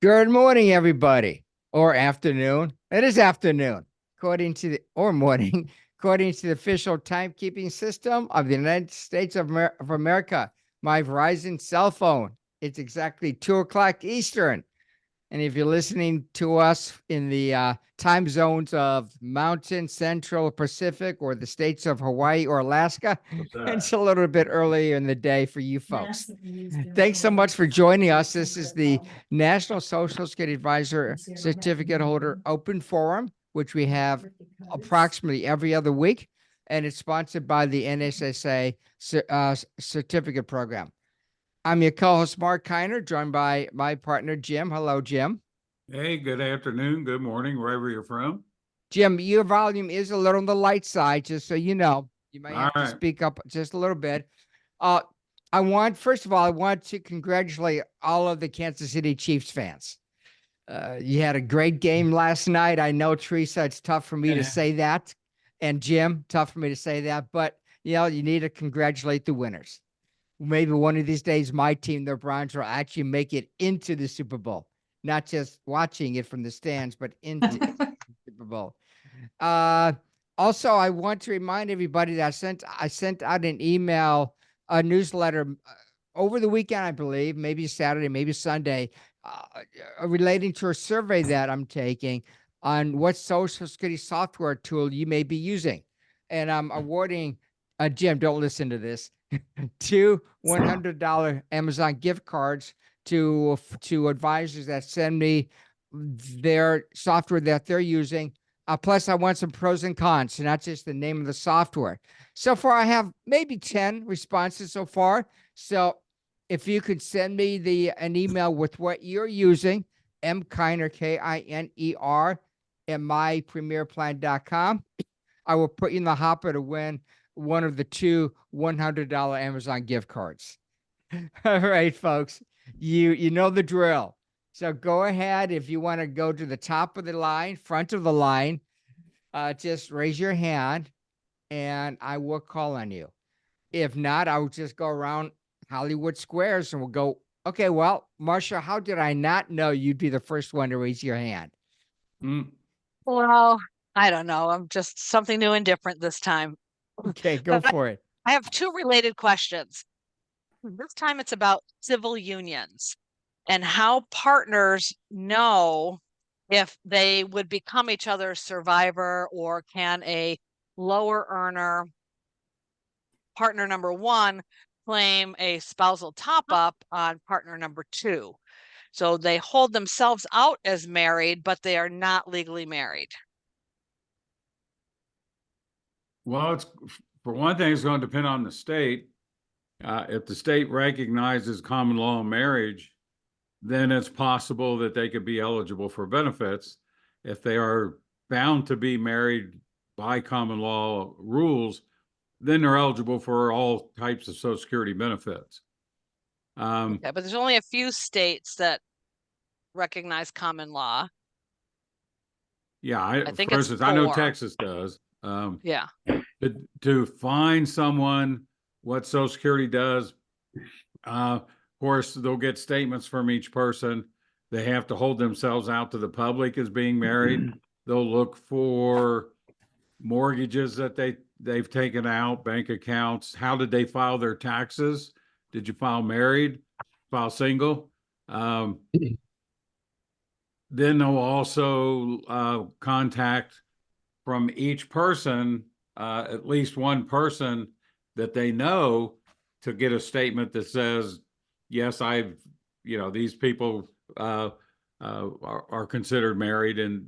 Good morning, everybody, or afternoon. It is afternoon, according to or morning, according to the official timekeeping system of the United States of America. My Verizon cell phone. It's exactly 2 o'clock Eastern. And if you're listening to us in the time zones of Mountain, Central, Pacific, or the states of Hawaii or Alaska, it's a little bit earlier in the day for you folks. Thanks so much for joining us. This is the National Social Security Advisor Certificate Holder Open Forum, which we have approximately every other week, and it's sponsored by the NSSA Certificate Program. I'm your co-host, Mark Kiner, joined by my partner, Jim. Hello, Jim. Hey, good afternoon, good morning, wherever you're from. Jim, your volume is a little on the light side, just so you know. You might have All to right. speak up just a little bit. First of all, I want to congratulate all of the Kansas City Chiefs fans. You had a great game last night. I know, Teresa, it's tough for me to say that. And Jim, tough for me to say that. But, you need to congratulate the winners. Maybe one of these days, my team, the Browns, will actually make it into the Super Bowl, not just watching it from the stands, but into the Super Bowl. Also, I want to remind everybody that I sent out an email, a newsletter over the weekend, I believe, maybe Saturday, maybe Sunday, relating to a survey that I'm taking on what Social Security software tool you may be using. And I'm awarding, Jim, don't listen to this, two $100 Amazon gift cards to advisors that send me their software that they're using. Plus, I want some pros and cons, so not just the name of the software. So far, I have maybe 10 responses so far. So if you could send me an email with what you're using, mkiner, Kiner, at mypremierplan.com, I will put you in the hopper to win one of the two $100 Amazon gift cards. All right, folks, you know the drill. So go ahead if you want to go to the top of the line, front of the line. Just raise your hand, and I will call on you. If not, I will just go around Hollywood Squares, and we'll go. Okay, well, Marsha, how did I not know you'd be the first one to raise your hand? Well, I don't know. I'm just something new and different this time. Okay, go But for it. I have two related questions. This time it's about civil unions and how partners know if they would become each other's survivor, or can a lower earner, partner number one, claim a spousal top up on partner number two. So they hold themselves out as married, but they are not legally married. Well, it's for one thing, it's going to depend on the state. If the state recognizes common law marriage, then it's possible that they could be eligible for benefits. If they are bound to be married by common law rules, then they're eligible for all types of Social Security benefits. Okay, but there's only a few states that recognize common law. Yeah, I think for it's instance, I know 4. Texas does. Yeah. To find someone what Social Security does, of course, they'll get statements from each person. They have to hold themselves out to the public as being married. They'll look for mortgages that they've taken out, bank accounts. How did they file their taxes? Did you file married, file single? Then they'll also contact from each person, at least one person that they know, to get a statement that says, yes, these people are considered married in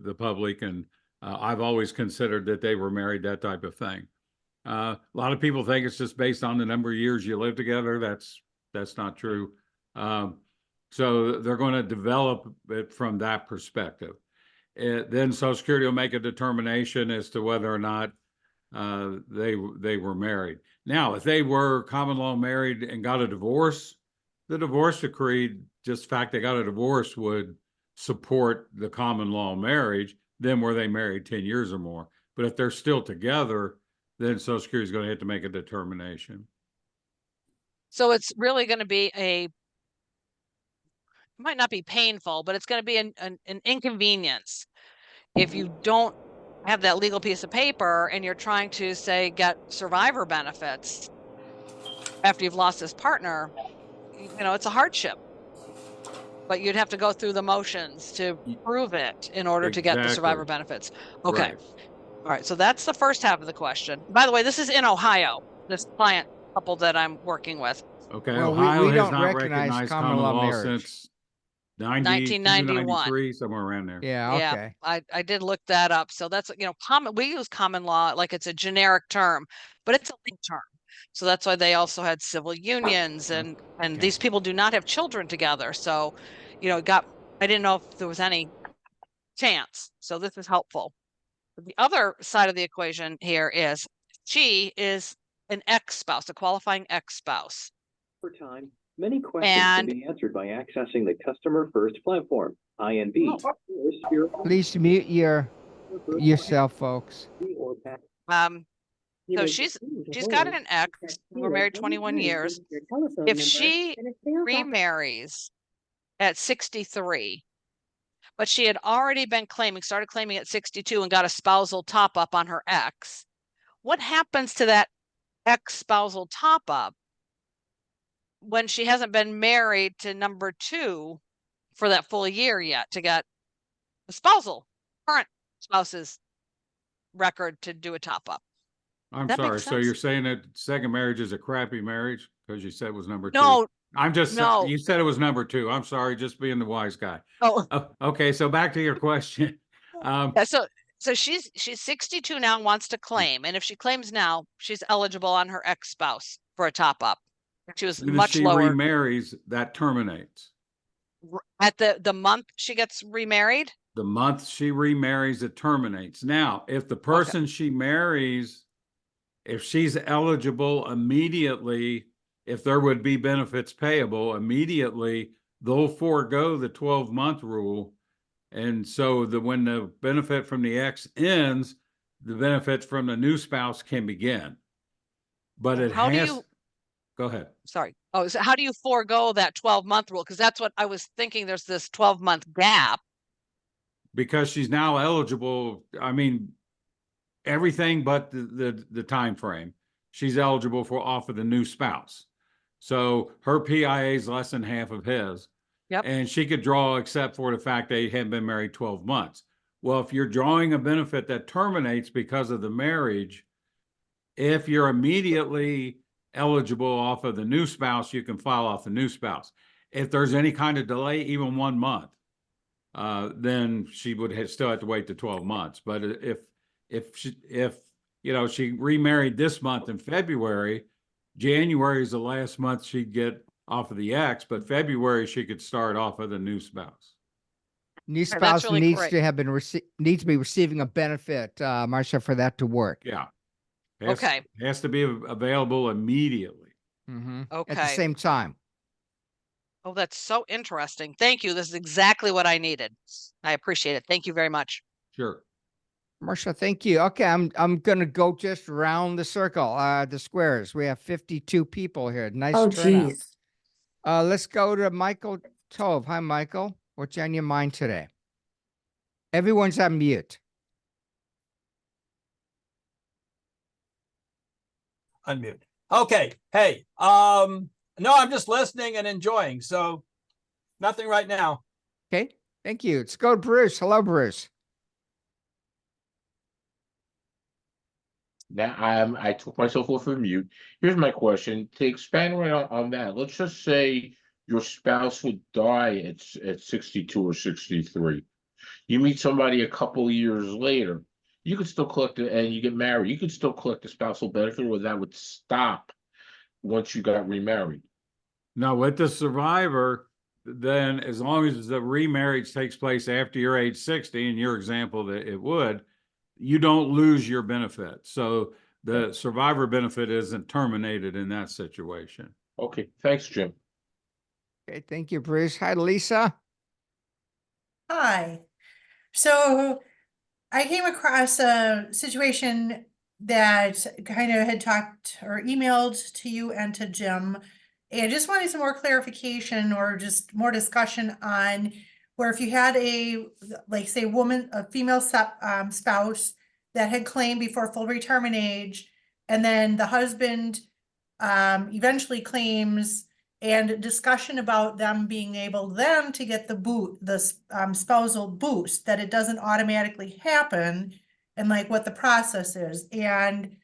the public, and I've always considered that they were married, that type of thing. A lot of people think it's just based on the number of years you live together. That's not true. So they're going to develop it from that perspective. Then Social Security will make a determination as to whether or not they were married. Now, if they were common law married and got a divorce, the divorce decree, just the fact they got a divorce, would support the common law marriage. Then were they married 10 years or more? But if they're still together, then Social Security is going to have to make a determination. So it's really going to be might not be painful, but it's going to be an inconvenience if you don't have that legal piece of paper and you're trying to say get survivor benefits after you've lost this partner. You know, it's a hardship, but you'd have to go through the motions to prove it in order to get the survivor Exactly. benefits. Okay. Right. All right. So that's the first half of the question. By the way, this is in Ohio, this client couple that I'm working with. Okay, Well, Ohio we has don't not recognize recognized common common law law marriage. since 92, 1991. 93, somewhere around there. Yeah, Yeah, okay. I did look that up. So that's, you know, we use common law like it's a generic term, but it's a legal term. So that's why they also had civil unions and Okay. these people do not have children together. So, you know, I didn't know if there was any chance. So this is helpful. The other side of the equation here is she is an ex-spouse, a qualifying ex-spouse. For time, many questions can be answered by accessing the Customer First platform, INV. Please mute yourself, folks. So she's got an ex who were married 21 years. If she remarries at 63, but she had already been started claiming at 62 and got a spousal top up on her ex, what happens to that ex spousal top up when she hasn't been married to number 2 for that full year yet to get a spousal current spouse's record to do a top up? I'm That makes sorry. So sense? you're saying that second marriage is a crappy marriage because you said it was number 2? No, I'm just, no. you said it was number 2. I'm sorry, just being the wise guy. Oh, Okay, so back to your question. yeah, so she's 62 now and wants to claim, and if she claims now, she's eligible on her ex-spouse for a top up. She was As soon as much she lower remarries, that terminates. at the month she gets remarried. The month she remarries, it terminates. Now, if the person she marries, if she's eligible immediately, if there would be benefits payable immediately, they'll forego the 12-month rule. And so when the benefit from the ex ends, the benefits from the new spouse can begin. But it How do has, you, go ahead. sorry. Oh, so how do you forego that 12-month rule? Because that's what I was thinking. There's this 12-month gap. Because she's now eligible, I mean, everything but the time frame. She's eligible for off of the new spouse. So her PIA is less than half of his. Yep. And she could draw except for the fact they hadn't been married 12 months. Well, if you're drawing a benefit that terminates because of the marriage, if you're immediately eligible off of the new spouse, you can file off the new spouse. If there's any kind of delay, even 1 month, then she would still have to wait the 12 months. But if she remarried this month in February, January is the last month she'd get off of the ex, but February she could start off of the new spouse. New That's spouse really needs great. to have been needs to be receiving a benefit, Marcia, for that to work. Yeah. Okay. Has to be available immediately. At the Okay. same time. Oh, that's so interesting. Thank you. This is exactly what I needed. I appreciate it. Thank you very much. Sure. Marcia, thank you. Okay, I'm gonna go just around the circle, the squares. We have 52 people here. Nice Oh, turnout. geez. Let's go to Michael Tove. Hi, Michael. What's on your mind today? Everyone's on mute. Unmute. Okay. Hey, no, I'm just listening and enjoying. So nothing right now. Okay, thank you. Let's go to Bruce. Hello, Bruce. Now I took myself off of mute. Here's my question. To expand right on that, let's just say your spouse would die at 62 or 63. You meet somebody a couple of years later, you could still collect it, and you get married. You could still collect the spousal benefit, or that would stop once you got remarried. Now, with the survivor, then as long as the remarriage takes place after you're age 60, in your example that it would, you don't lose your benefit. So the survivor benefit isn't terminated in that situation. Okay, thanks, Jim. Okay, thank you, Bruce. Hi, Lisa. Hi. So I came across a situation that kind of had talked or emailed to you and to Jim, And just wanted some more clarification or just more discussion on where if you had a, like, say, a female spouse that had claimed before full retirement age, and then the husband eventually claims, and discussion about them being able then to get the spousal boost, that it doesn't automatically happen, and like what the process is. And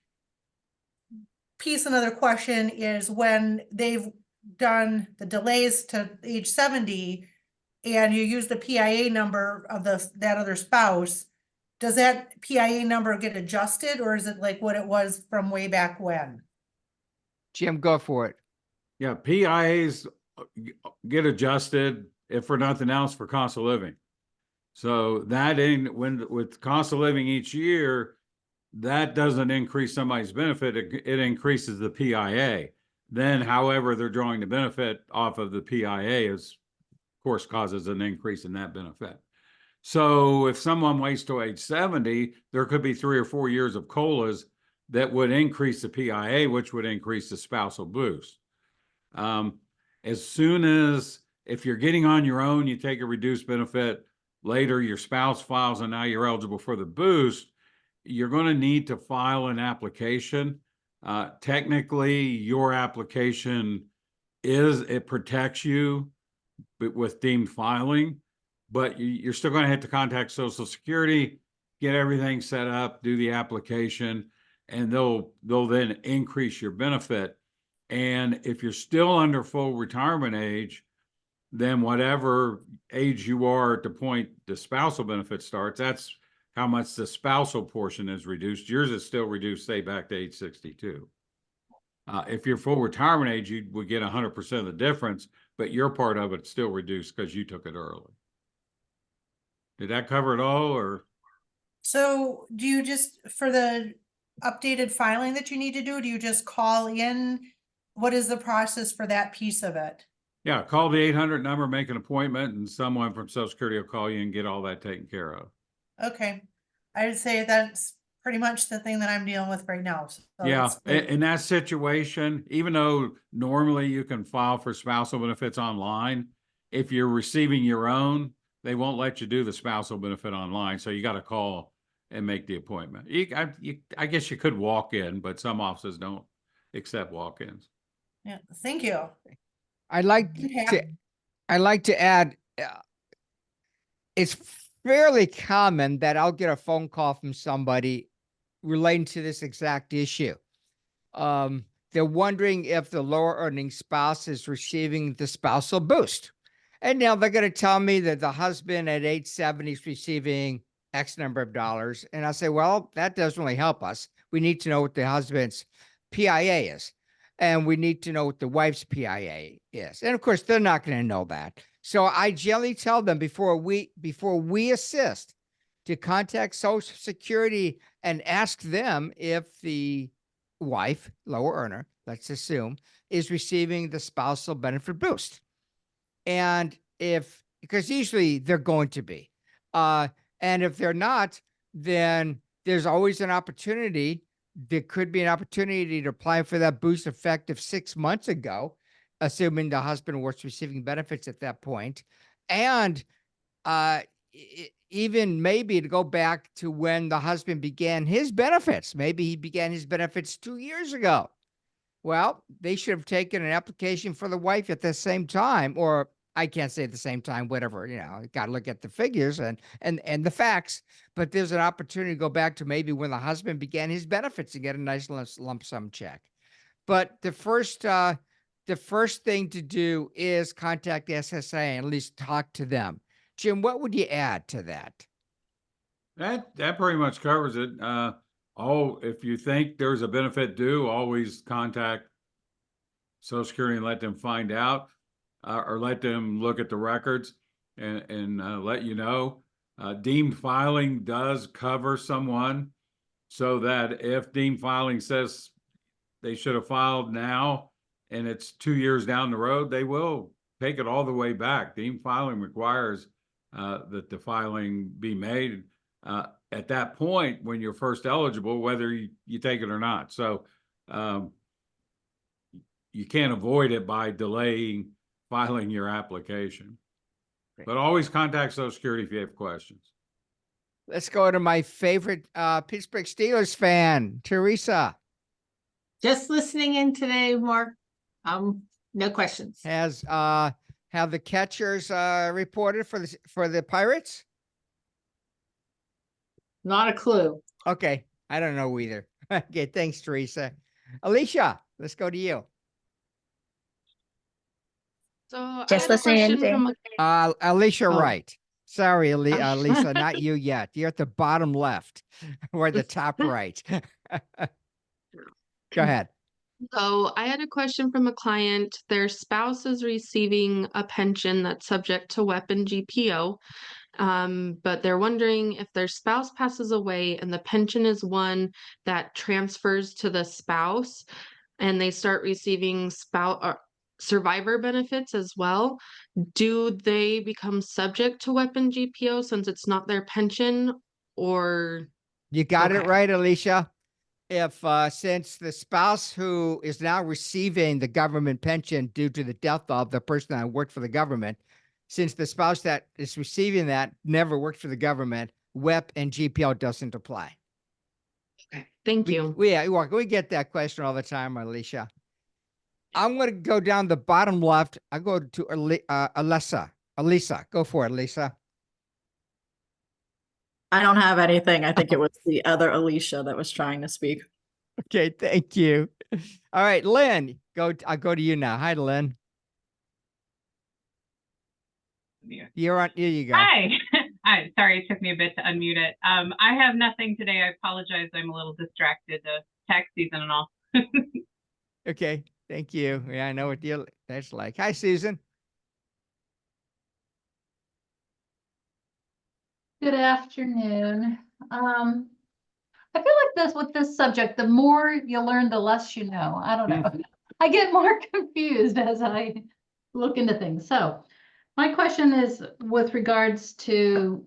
another question is when they've done the delays to age 70 and you use the PIA number of that other spouse, does that PIA number get adjusted, or is it like what it was from way back when? Jim, go for it. Yeah, PIAs get adjusted if for nothing else for cost of living. So that with cost of living each year, that doesn't increase somebody's benefit. It increases the PIA. Then, however, they're drawing the benefit off of the PIA is, of course, causes an increase in that benefit. So if someone waits till age 70, there could be 3 or 4 years of COLAs that would increase the PIA, which would increase the spousal boost. As soon as, if you're getting on your own, you take a reduced benefit, later your spouse files and now you're eligible for the boost, you're going to need to file an application. Technically, your application it protects you with deemed filing, but you're still going to have to contact Social Security, get everything set up, do the application, and they'll then increase your benefit. And if you're still under full retirement age, then whatever age you are at the point the spousal benefit starts, that's how much the spousal portion is reduced. Yours is still reduced, say, back to age 62. If you're full retirement age, you would get 100% of the difference, but your part of it's still reduced because you took it early. Did that cover it all, or? So do you just, for the updated filing that you need to do you just call in? What is the process for that piece of it? Yeah, call the 800 number, make an appointment, and someone from Social Security will call you and get all that taken care of. Okay. I would say that's pretty much the thing that I'm dealing with right now. So Yeah, that's great. in that situation, even though normally you can file for spousal benefits online, if you're receiving your own, they won't let you do the spousal benefit online. So you got to call and make the appointment. I guess you could walk in, but some offices don't accept walk-ins. Yeah, thank you. I'd like Yeah. to add, it's fairly common that I'll get a phone call from somebody relating to this exact issue. They're wondering if the lower earning spouse is receiving the spousal boost. And now they're going to tell me that the husband at age 70 is receiving X number of dollars. And I say, well, that doesn't really help us. We need to know what the husband's PIA is. And we need to know what the wife's PIA is. And of course, they're not going to know that. So I generally tell them before we assist to contact Social Security and ask them if the wife, lower earner, let's assume, is receiving the spousal benefit boost. And because usually they're going to be, and if they're not, then there's always an opportunity. There could be an opportunity to apply for that boost effective 6 months ago, assuming the husband was receiving benefits at that point. And even maybe to go back to when the husband began his benefits. Maybe he began his benefits 2 years ago. Well, they should have taken an application for the wife at the same time, or I can't say at the same time, whatever, got to look at the figures and the facts, but there's an opportunity to go back to maybe when the husband began his benefits and get a nice lump sum check. But the first thing to do is contact SSA and at least talk to them. Jim, what would you add to that? That pretty much covers it. If you think there's a benefit due, always contact Social Security and let them find out, or let them look at the records and let you know. Deemed filing does cover someone, so that if deemed filing says they should have filed now and it's 2 years down the road, they will take it all the way back. Deemed filing requires that the filing be made at that point when you're first eligible, whether you take it or not. So you can't avoid it by delaying filing your application. Great. But always contact Social Security if you have questions. Let's go to my favorite Pittsburgh Steelers fan, Teresa. Just listening in today, Mark. No questions. Have the catchers reported for the Pirates? Not a clue. Okay, I don't know either. Okay, thanks, Teresa. Alicia, let's go to you. So I Just had a listening in, question from Alicia Oh. Oh. Wright. Sorry, Lisa, not you yet. You're at the bottom left or the top right. Go ahead. So I had a question from a client. Their spouse is receiving a pension that's subject to WEP and GPO. But they're wondering if their spouse passes away and the pension is one that transfers to the spouse and they start receiving survivor benefits as well. Do they become subject to WEP and GPO since it's not their pension, or? You got it Okay. right, Alicia. If since the spouse who is now receiving the government pension due to the death of the person that worked for the government, since the spouse that is receiving that never worked for the government, WEP and GPO doesn't apply. Okay, thank you. We get that question all the time, Alicia. I'm going to go down the bottom left. I go to Alisa. Alisa, go for it, Lisa. I don't have anything. I think it was the other Alicia that was trying to speak. Okay, thank you. All right, Lynn, I'll go to you now. Hi, Lynn. You're on. Here you go. Hi. Hi. Sorry, it took me a bit to unmute it. I have nothing today. I apologize. I'm a little distracted. Tax season and all. Okay, thank you. Yeah, I know what that's like. Hi, Susan. Good afternoon. I feel like with this subject, the more you learn, the less you know. I don't know. I get more confused as I look into things. So my question is with regards to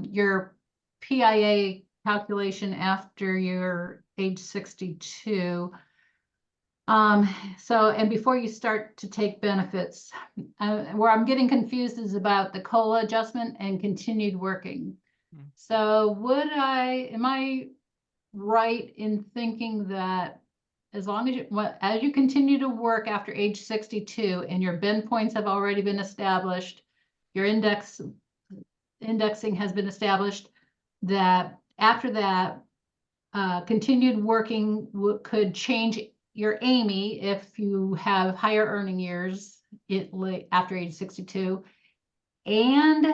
your PIA calculation after your age 62. And before you start to take benefits, where I'm getting confused is about the COLA adjustment and continued working. So am I right in thinking that as long as you continue to work after age 62 and your bend points have already been established, your indexing has been established, that after that, continued working could change your Amy if you have higher earning years after age 62, and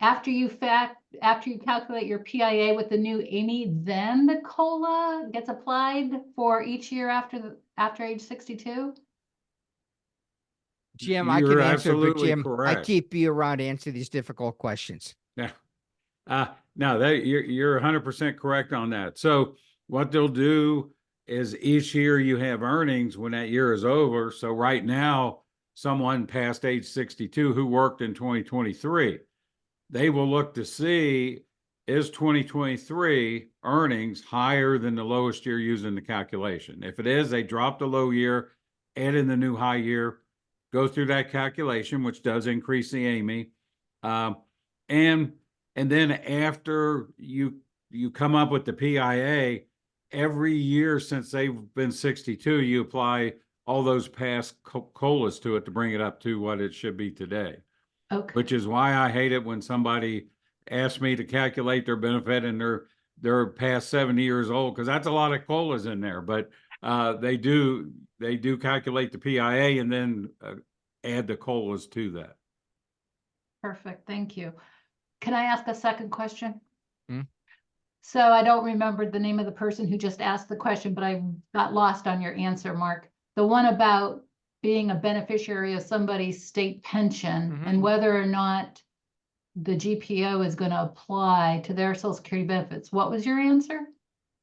after you calculate your PIA with the new Amy, then the COLA gets applied for each year after age 62. Jim, I can answer, but Jim, correct. I keep you around to answer these difficult questions. Yeah. No, you're 100% correct on that. So what they'll do is each year you have earnings when that year is over. So right now, someone past age 62 who worked in 2023, they will look to see, is 2023 earnings higher than the lowest year used in the calculation? If it is, they drop the low year, add in the new high year, go through that calculation, which does increase the Amy. And then after you come up with the PIA, every year since they've been 62, you apply all those past COLAs to it to bring it up to what it should be today. Okay. Which is why I hate it when somebody asks me to calculate their benefit and they're past 70 years old, because that's a lot of COLAs in there. But they do calculate the PIA and then add the COLAs to that. Perfect. Thank you. Can I ask a second question? Hmm? So I don't remember the name of the person who just asked the question, but I got lost on your answer, Mark. The one about being a beneficiary of somebody's state pension and whether or not the GPO is going to apply to their Social Security benefits. What was your answer?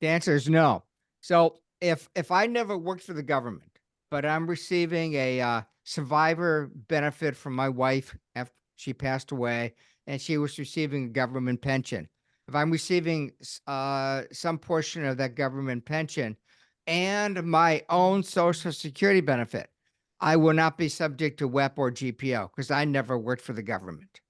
The answer is no. So if I never worked for the government, but I'm receiving a survivor benefit from my wife after she passed away, and she was receiving a government pension. If I'm receiving some portion of that government pension and my own social security benefit, I will not be subject to WEP or GPO because I never worked for the government.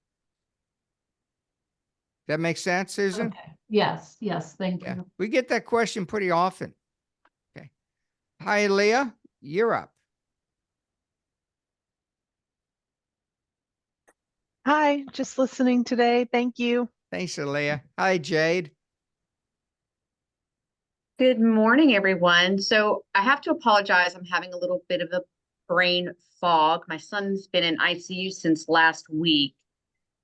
That makes sense, Susan? Okay. Yes, yes, thank Yeah, you. we get that question pretty often. Okay. Hi, Leah, you're up. Hi, just listening today. Thank you. Thanks, Leah. Hi, Jade. Good morning, everyone. So I have to apologize. I'm having a little bit of a brain fog. My son's been in ICU since last week.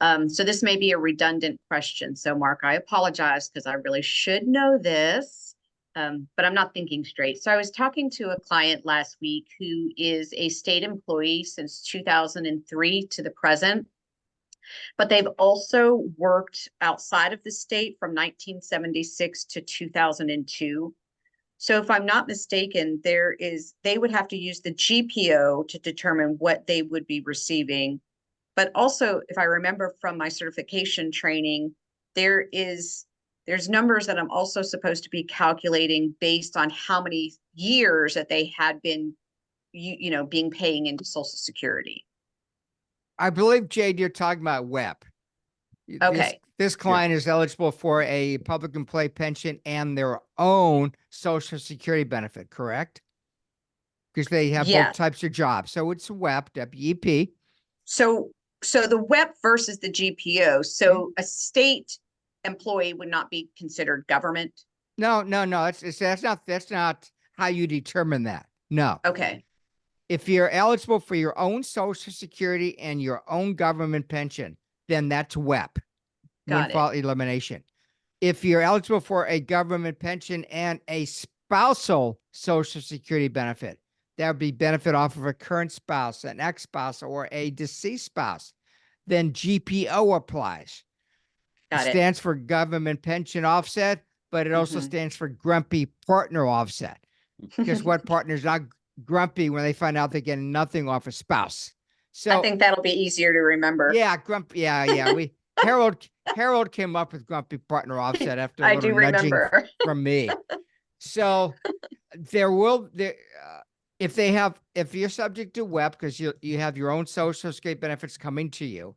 So this may be a redundant question. So Mark, I apologize because I really should know this, but I'm not thinking straight. So I was talking to a client last week who is a state employee since 2003 to the present. But they've also worked outside of the state from 1976 to 2002. So if I'm not mistaken, they would have to use the GPO to determine what they would be receiving. But also, if I remember from my certification training, there's numbers that I'm also supposed to be calculating based on how many years that they had been, being paying into Social Security. I believe, Jade, you're talking about WEP. Okay. This client is eligible for a public employee pension and their own Social Security benefit, correct? Because they have both types of jobs. So it's WEP, WEP. So the WEP versus the GPO. So a state employee would not be considered government. No. That's not how you determine that. No. Okay. If you're eligible for your own Social Security and your own government pension, then that's WEP, windfall elimination. If you're eligible for a government pension and a spousal Social Security benefit, that would be benefit off of a current spouse, an ex-spouse, or a deceased spouse, then GPO applies. It stands for government pension offset, but it also stands for grumpy partner offset. Because what partner's not grumpy when they find out they get nothing off a spouse? So I think that'll be easier to remember. Yeah, grumpy. Yeah. Harold came up with grumpy partner offset after a little nudging from me. So if you're subject to WEP because you have your own Social Security benefits coming to you,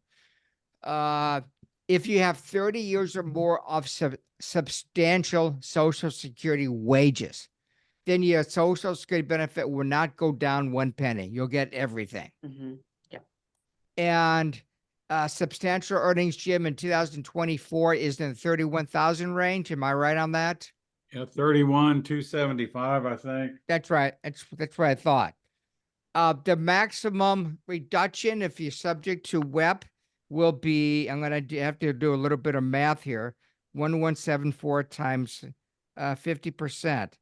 if you have 30 years or more of substantial Social Security wages, then your Social Security benefit will not go down 1 penny. You'll get everything. Yeah. And substantial earnings, Jim, in 2024 is in the 31,000 range. Am I right on that? Yeah, 31,275, I think. That's right. That's what I thought. The maximum reduction, if you're subject to WEP, will be, I'm going to have to do a little bit of math here, 1174 times 50%.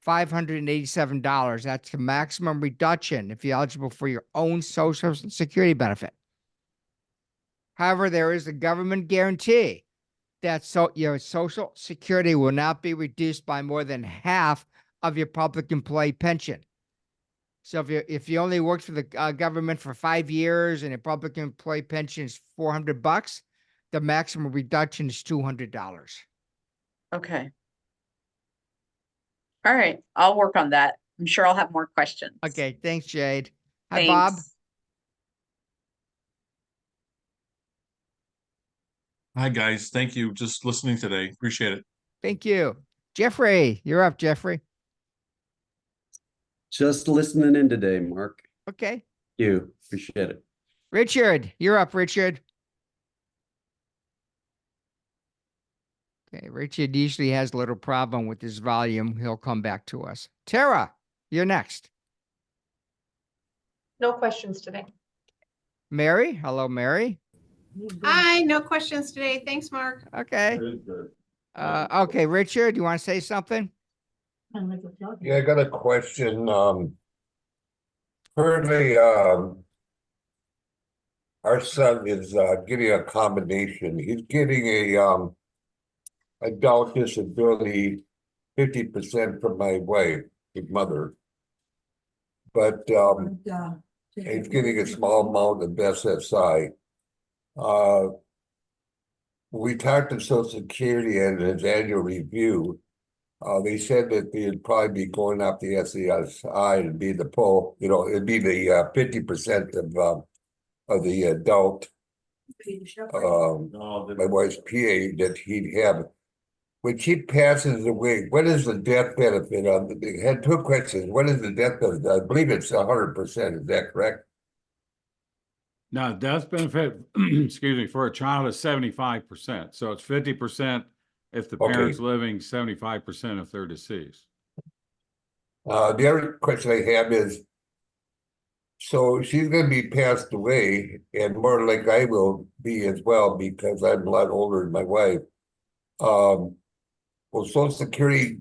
$587. That's the maximum reduction if you're eligible for your own Social Security benefit. However, there is a government guarantee that your Social Security will not be reduced by more than half of your public employee pension. So if you only worked for the government for 5 years and your public employee pension is $400, the maximum reduction is $200. Okay. All right. I'll work on that. I'm sure I'll have more questions. Okay. Thanks, Jade. Hi, Bob. Hi, guys. Thank you. Just listening today. Appreciate it. Thank you. Jeffrey, you're up, Jeffrey. Just listening in today, Mark. Okay. Thank you. Appreciate it. Richard, you're up, Richard. Okay, Richard usually has a little problem with his volume. He'll come back to us. Tara, you're next. No questions today. Mary, hello, Mary. Hi, no questions today. Thanks, Mark. Okay. Okay, Richard, you want to say something? Yeah, I got a question. Currently, our son is getting a combination. He's getting a adult disability 50% from my wife, his mother. But he's getting a small amount of SSI. We talked to Social Security and his annual review. They said that they'd probably be going up the SESI and be the full, you know, it'd be the 50% of the adult. My wife's PA that he'd have. When she passes away, what is the death benefit on the, they had two questions. What is the death benefit? I believe it's 100%, is that correct? Now, death benefit, excuse me, for a child is 75%. So it's 50% if the parent's living, 75% if they're deceased. The other question I have is, so she's going to be passed away, and more like I will be as well because I'm a lot older than my wife. Will Social Security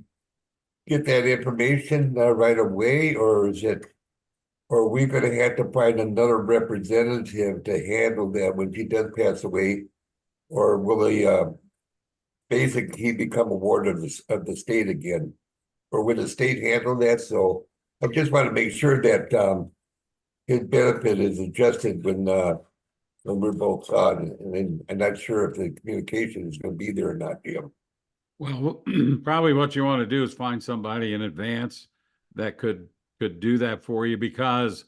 get that information right away, or is it, or are we going to have to find another representative to handle that when she does pass away, or will the basically he become a ward of the state again, or will the state handle that? So I just want to make sure that his benefit is adjusted when we're both on, and I'm not sure if the communication is going to be there or not, Jim. Well, probably what you want to do is find somebody in advance that could do that for you, because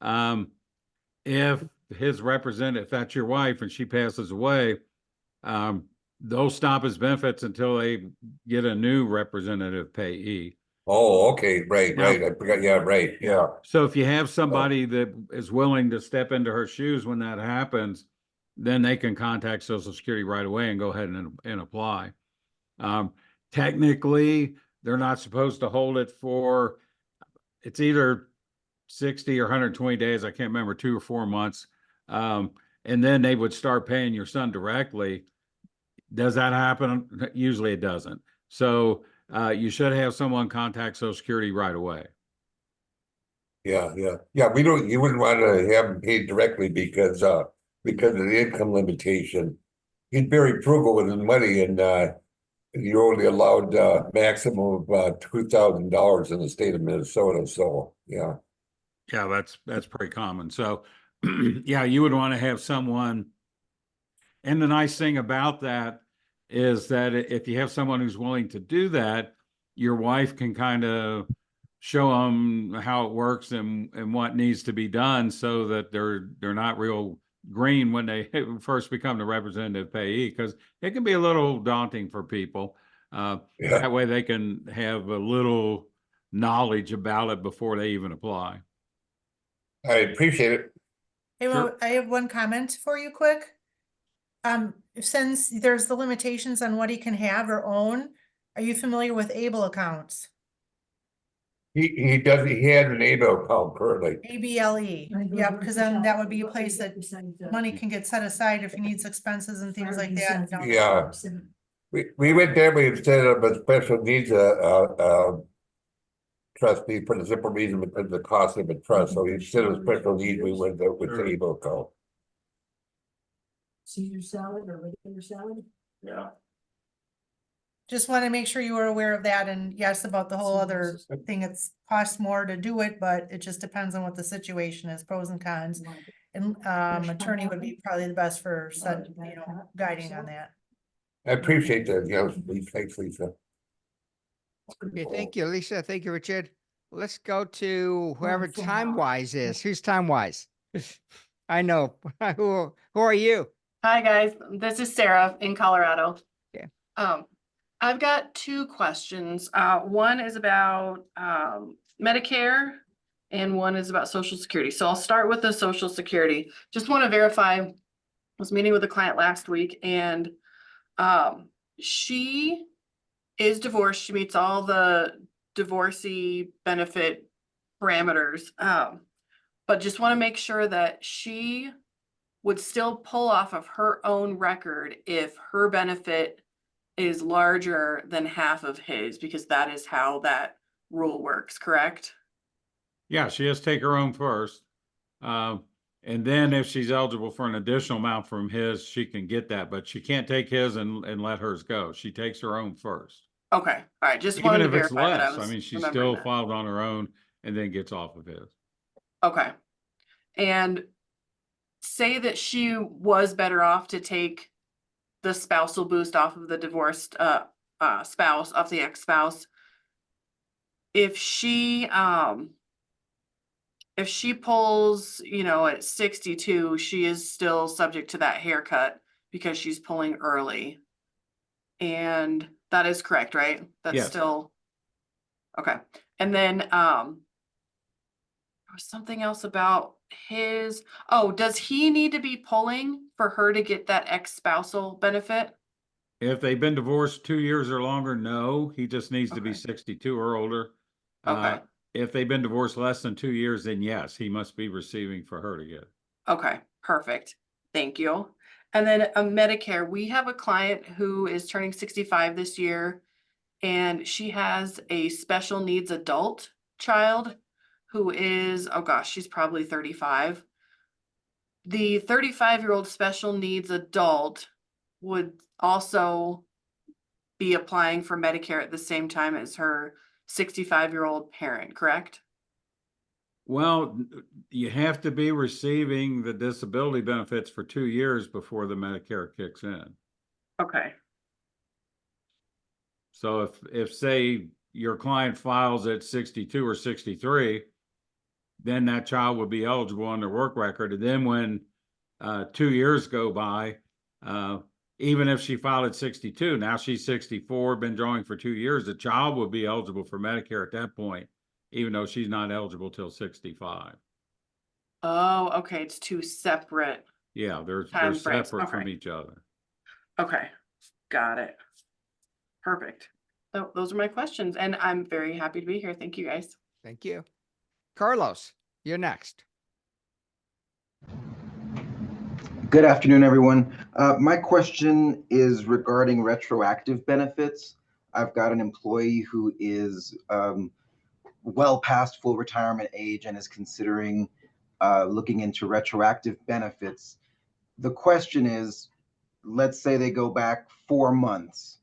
if his representative, if that's your wife and she passes away, they'll stop his benefits until they get a new representative payee. Oh, okay, right. I forgot. Yeah, right. Yeah. So if you have somebody that is willing to step into her shoes when that happens, then they can contact Social Security right away and go ahead and apply. Technically, they're not supposed to hold it for, it's either 60 or 120 days. I can't remember, 2 or 4 months. And then they would start paying your son directly. Does that happen? Usually it doesn't. So you should have someone contact Social Security right away. Yeah. You wouldn't want to have him paid directly because of the income limitation. He's very frugal with his money, and you're only allowed maximum of $2,000 in the state of Minnesota. So yeah. Yeah, that's pretty common. So yeah, you would want to have someone. And the nice thing about that is that if you have someone who's willing to do that, your wife can kind of show them how it works and what needs to be done, so that they're not real green when they first become the representative payee, because it can be a little daunting for people. That way they can have a little knowledge about it before they even apply. I appreciate it. Hey, well, I have one comment for you quick. Since there's the limitations on what he can have or own, are you familiar with ABLE accounts? He had an ABLE account currently. ABLE, yeah, because then that would be a place that money can get set aside if he needs expenses and things like that. Yeah. We went there, we set up a special needs trustee for the simple reason because of the cost of a trust. So instead of special needs, we went there with the ABLE account. Caesar salad or regular salad? Yeah. Just want to make sure you were aware of that, and yes, about the whole other thing, it's costs more to do it, but it just depends on what the situation is, pros and cons. And attorney would be probably the best for guiding on that. I appreciate that. Yeah, thanks, Lisa. Okay, thank you, Lisa. Thank you, Richard. Let's go to whoever Time Wise is. Who's Time Wise? I know. Who are you? Hi guys, this is Sarah in Colorado. Okay. I've got 2 questions. One is about Medicare and one is about Social Security. So I'll start with the Social Security. Just want to verify, I was meeting with a client last week, and she is divorced. She meets all the divorcee benefit parameters, but just want to make sure that she would still pull off of her own record if her benefit is larger than half of his, because that is how that rule works, correct? Yeah, she has to take her own first. And then if she's eligible for an additional amount from his, she can get that, but she can't take his and let hers go. She takes her own first. Okay, all right, just Even wanted to if it's verify that. less, I mean, she's remembering still that. filed on her own and then gets off of his. Okay. And say that she was better off to take the spousal boost off of the divorced spouse of the ex-spouse, if she pulls, you know, at 62, she is still subject to that haircut because she's pulling early. And that is correct, right? That's Yes. still okay. And then there was something else about his, oh, does he need to be pulling for her to get that ex-spousal benefit? If they've been divorced 2 years or longer, no, he just needs to be Okay. 62 or older. Okay. If they've been divorced less than 2 years, then yes, he must be receiving for her to get it. Okay, perfect. Thank you. And then a Medicare, we have a client who is turning 65 this year, and she has a special needs adult child who is, oh gosh, she's probably 35. The 35-year-old special needs adult would also be applying for Medicare at the same time as her 65-year-old parent, correct? Well, you have to be receiving the disability benefits for 2 years before the Medicare kicks in. Okay. So if say your client files at 62 or 63, then that child would be eligible on their work record. And then when 2 years go by, even if she filed at 62, now she's 64, been drawing for 2 years, the child would be eligible for Medicare at that point, even though she's not eligible till 65. Oh, okay, it's two separate. Yeah, they're Time frames, separate from okay. each other. Okay, got it. Perfect. So those are my questions, and I'm very happy to be here. Thank you, guys. Thank you. Carlos, you're next. Good afternoon, everyone. My question is regarding retroactive benefits. I've got an employee who is well past full retirement age and is considering looking into retroactive benefits. The question is, let's say they go back 4 months.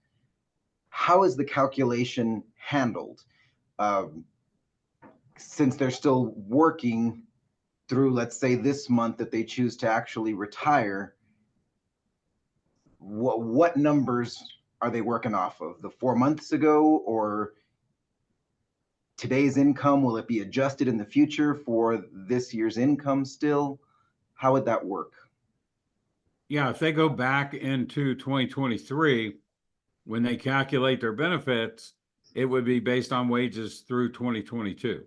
How is the calculation handled? Since they're still working through, let's say, this month that they choose to actually retire, what numbers are they working off of? The 4 months ago or today's income? Will it be adjusted in the future for this year's income still? How would that work? Yeah, if they go back into 2023, when they calculate their benefits, it would be based on wages through 2022.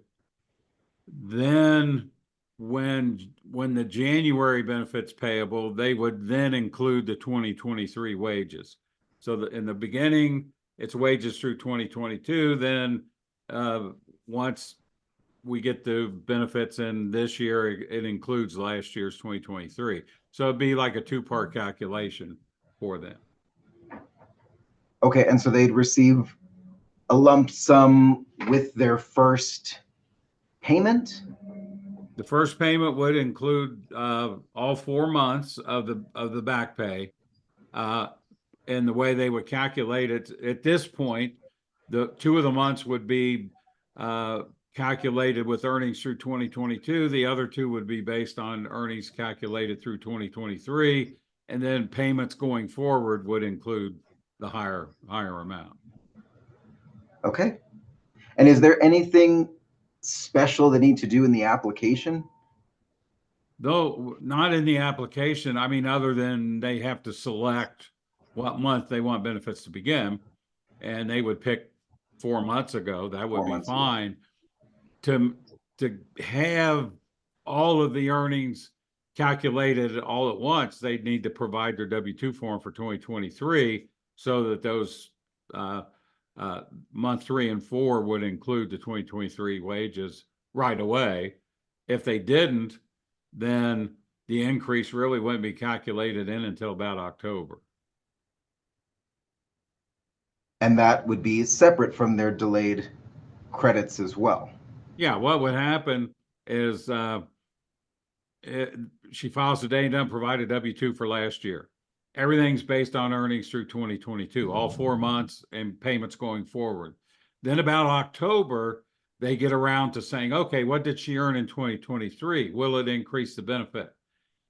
Then when the January benefits payable, they would then include the 2023 wages. So in the beginning, it's wages through 2022. Then once we get the benefits in this year, it includes last year's 2023. So it'd be like a two-part calculation for them. Okay, and so they'd receive a lump sum with their first payment? The first payment would include all 4 months of the back pay. And the way they would calculate it at this point, the 2 of the months would be calculated with earnings through 2022. The other 2 would be based on earnings calculated through 2023. And then payments going forward would include the higher amount. Okay. And is there anything special they need to do in the application? Though not in the application, I mean, other than they have to select what month they want benefits to begin, and they would pick 4 months ago, that would be fine. To have all of the earnings calculated all at once, they'd need to provide their W-2 form for 2023 so that those month 3 and 4 would include the 2023 wages right away. If they didn't, then the increase really wouldn't be calculated in until about October. And that would be separate from their delayed credits as well. Yeah, what would happen is she files today and doesn't provide a W-2 for last year. Everything's based on earnings through 2022, all 4 months and payments going forward. Then about October, they get around to saying, okay, what did she earn in 2023? Will it increase the benefit?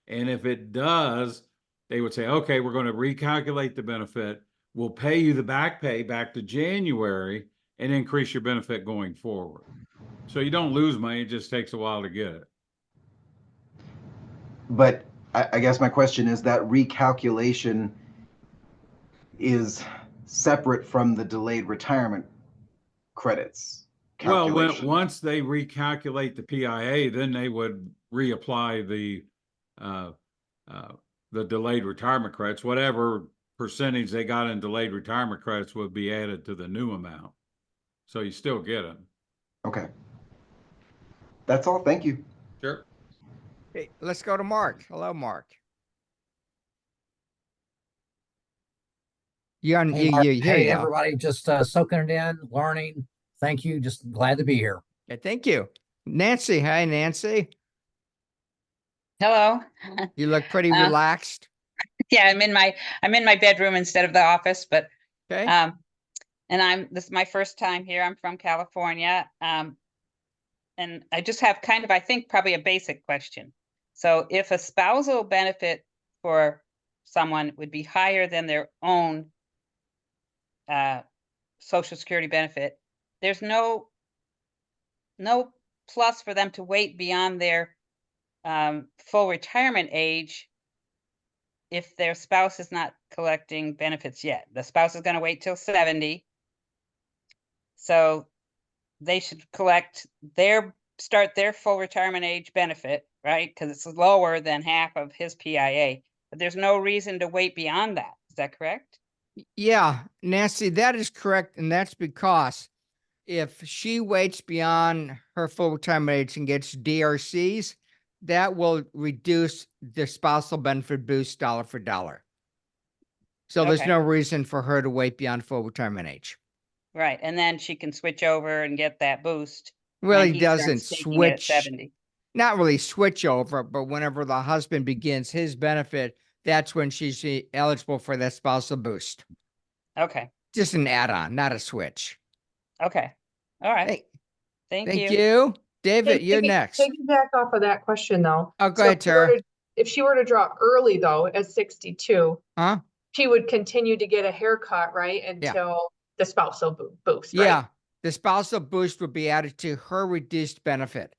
And if it does, they would say, okay, we're going to recalculate the benefit. will pay you the back pay back to January and increase your benefit going forward. So you don't lose money, it just takes a while to get it. But I guess my question is that recalculation is separate from the delayed retirement credits Well, calculation. once they recalculate the PIA, then they would reapply the delayed retirement credits. Whatever percentage they got in delayed retirement credits would be added to the new amount. So you still get them. Okay. That's all. Thank you. Sure. Okay, let's go to Mark. Hello, Mark. You're on, Hey, Mark. here Hey, you go. everybody, just soaking it in, learning. Thank you. Just glad to be here. Okay, thank you. Nancy, hi, Nancy. Hello. You look pretty Uh, relaxed. Yeah, I'm in my bedroom instead of the office, but Okay. and this is my first time here. I'm from California. And I just have kind of, I think, probably a basic question. So if a spousal benefit for someone would be higher than their own Social Security benefit, there's no plus for them to wait beyond their full retirement age if their spouse is not collecting benefits yet. The spouse is going to wait till 70. So they should start their full retirement age benefit, right? Because it's lower than half of his PIA. But there's no reason to wait beyond that. Is that correct? Yeah, Nancy, that is correct. And that's because if she waits beyond her full retirement age and gets DRCs, that will reduce the spousal benefit boost dollar for dollar. So there's Okay. no reason for her to wait beyond full retirement age. Right. And then she can switch over and get that boost. Really when he starts doesn't taking it at switch, 70. not really switch over, but whenever the husband begins his benefit, that's when she's eligible for that spousal boost. Okay. Just an add-on, not a switch. Okay. All right. Hey, Thank thank you. you. David, you're next. Piggyback off of that question though. Oh, go So ahead, Tara. if she were to draw early though, at 62, Huh? she would continue to get a haircut, right? Until the spousal boost, right? Yeah, the spousal boost would be added to her reduced benefit.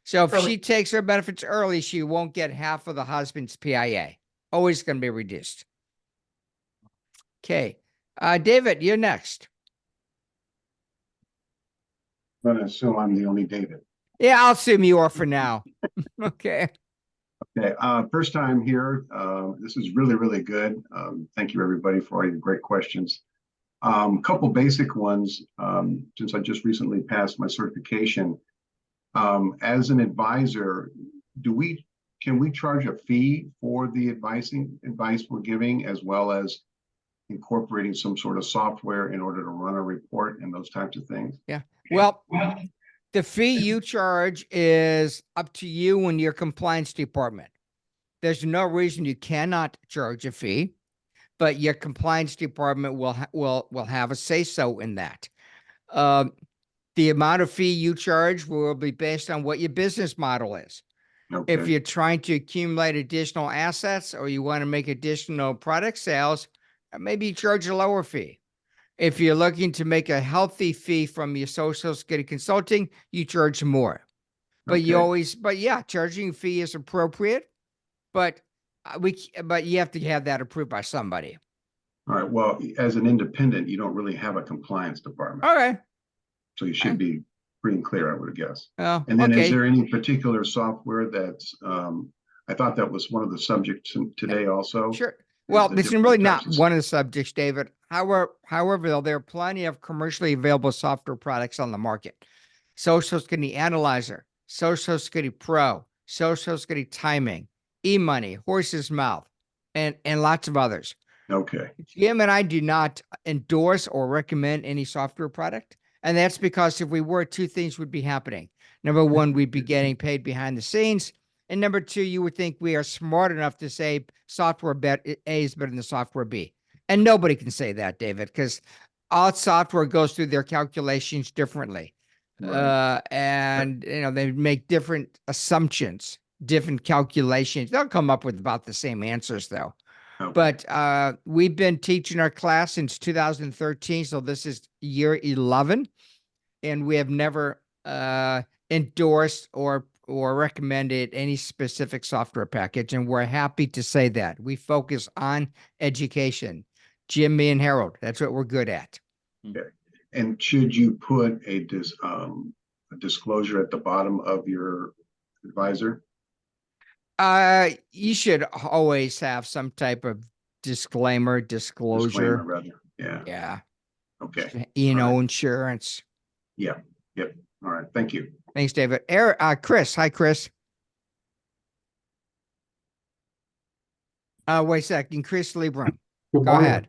So if she takes her benefits early, she won't get half of the husband's PIA. Always going to be reduced. Okay. David, you're next. I'm going to assume I'm the only David. Yeah, I'll assume you are for now. Okay. Okay, first time here. This is really, really good. Thank you, everybody, for all your great questions. A couple basic ones, since I just recently passed my certification. As an advisor, can we charge a fee for the advice we're giving, as well as incorporating some sort of software in order to run a report and those types of things? Yeah. Well, the fee you charge is up to you and your compliance department. There's no reason you cannot charge a fee, but your compliance department will have a say-so in that. The amount of fee you charge will be based on what your business model is. Okay. If you're trying to accumulate additional assets or you want to make additional product sales, maybe you charge a lower fee. If you're looking to make a healthy fee from your Social Security consulting, you charge more. But yeah, charging a fee is appropriate, but you have to have that approved by somebody. All right. Well, as an independent, you don't really have a compliance department. All right. So you should be free and clear, I would guess. Oh, And then okay. is there any particular software that's, I thought that was one of the subjects today also. Sure. Well, the it's different really not types of- one of the subjects, David. However, though, there are plenty of commercially available software products on the market. Social Security Analyzer, Social Security Pro, Social Security Timing, eMoney, Horse's Mouth, and lots of others. Okay. Jim and I do not endorse or recommend any software product. And that's because if we were, two things would be happening. Number one, we'd be getting paid behind the scenes. And number two, you would think we are smart enough to say software A is better than software B. And nobody can say that, David, because all software goes through their calculations differently. Right. And, they make different assumptions, different calculations. They'll come up with about the same answers, though. Okay. But we've been teaching our class since 2013, so this is year 11, and we have never endorsed or recommended any specific software package, and we're happy to say that. We focus on education. Jim, me, and Harold, that's what we're good at. Okay. And should you put a disclosure at the bottom of your advisor? You should always have some type of disclaimer, Disclaimer, disclosure. rather. Yeah. Yeah. Okay. Insurance. Yeah. Yep. All right. Thank you. Thanks, David. Chris. Hi, Chris. Wait a second. Chris Lebron. Good Go morning. ahead.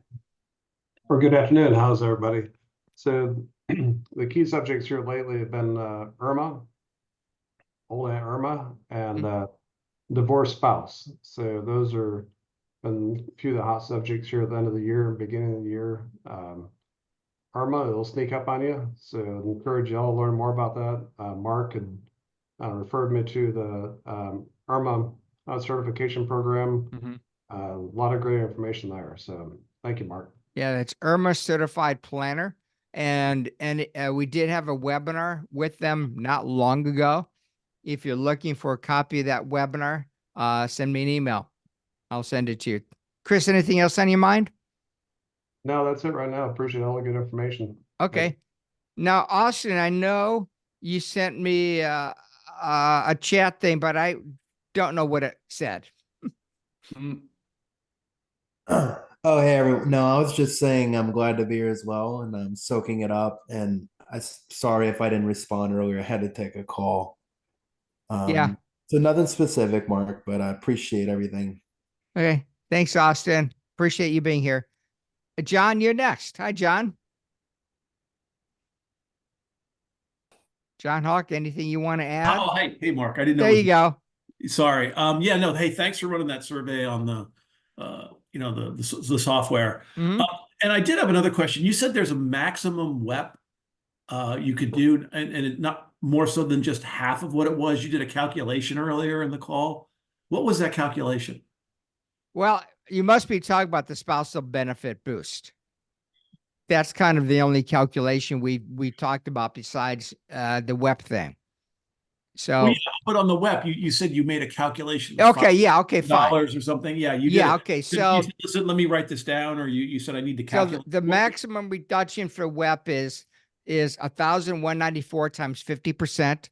Or good afternoon. How's everybody? So the key subjects here lately have been Irma, old Aunt Irma, and divorced spouse. So those are been a few of the hot subjects here at the end of the year and beginning of the year. Irma, it'll sneak up on you. So I encourage y'all to learn more about that. Mark had referred me to the Irma certification program. A lot of great information there. So thank you, Mark. Yeah, it's Irma Certified Planner. And we did have a webinar with them not long ago. If you're looking for a copy of that webinar, send me an email. I'll send it to you. Chris, anything else on your mind? No, that's it right now. Appreciate all the good information. Okay. Now, Austin, I know you sent me a chat thing, but I don't know what it said. Oh, hey, everyone. No, I was just saying I'm glad to be here as well, and I'm soaking it up. And sorry if I didn't respond earlier. I had to take a call. Yeah. So nothing specific, Mark, but I appreciate everything. Okay. Thanks, Austin. Appreciate you being here. John, you're next. Hi, John. John Hawk, anything you want to add? Oh, hey, Mark. I didn't know. There you go. Sorry. Yeah, no. Hey, thanks for running that survey on the, the software. Mhm. And I did have another question. You said there's a maximum WEP you could do, and it not more so than just half of what it was. You did a calculation earlier in the call. What was that calculation? Well, you must be talking about the spousal benefit boost. That's kind of the only calculation we talked about besides the WEP thing. So, Well, yeah, but on the WEP, you said you made a calculation. Okay, yeah, okay, fine. Dollars or something. Yeah, you did. Yeah, it. okay, You so- said, listen, let me write this down, or you said I need to so calculate. the maximum reduction for WEP is 1,194 times 50%.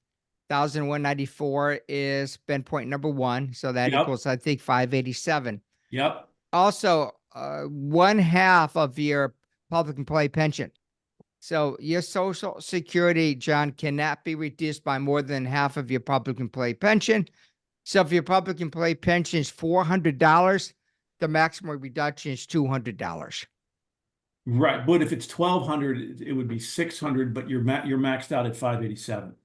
1,194 is been point number one, so that Yep. equals, I think, 587. Yep. Also, 1/2 of your public employee pension. So your Social Security, John, cannot be reduced by more than half of your public employee pension. So if your public employee pension is $400, the maximum reduction is $200. Right, but if it's 1,200, it would be 600, but you're maxed out at 587.